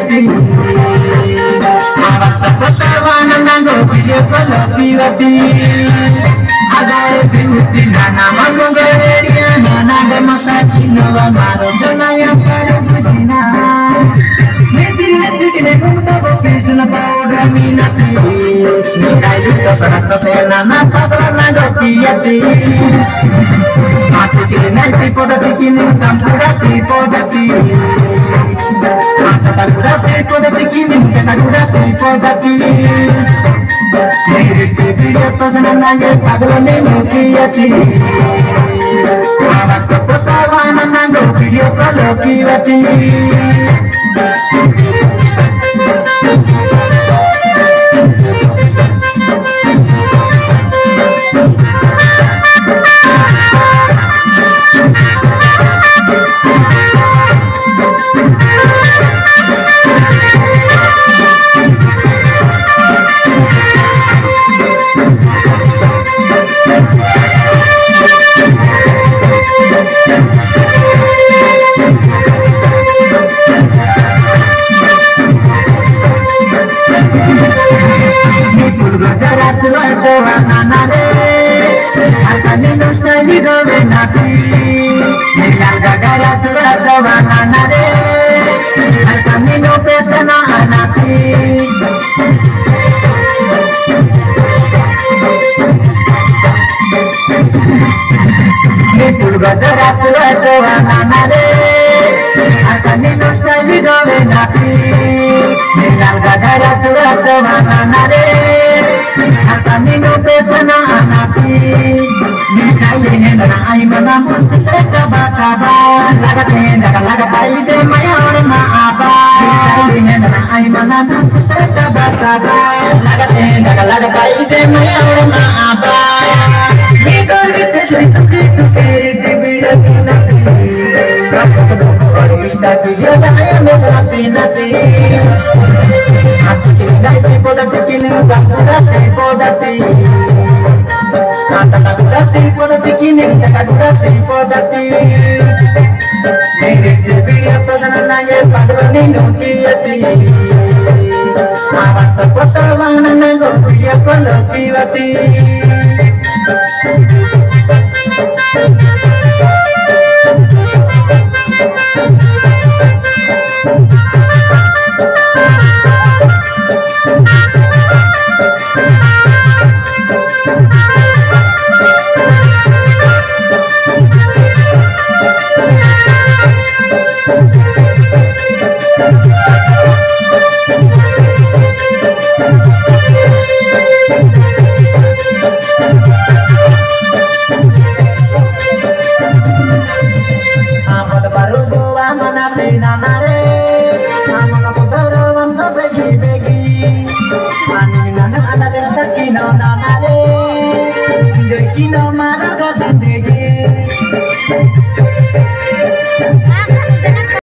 Piati Awas Kotawana Nango Video Kolo Piati Agae Piuti Nana Magogeria Nana de Masaki Nova Maro Jonaya Karo Putina Meti Meti Kumta Krishna Paudra Minati Nikai Dutta Sarasatena Napatra Nango Piati Mati Nanti Podati Kini Sampurati Podati Podati Kini Podati Podati Mere se video tosana nange paglo ne mukiyati Awas Kotawana Nango video kolo Piati Kino mara ka zindagi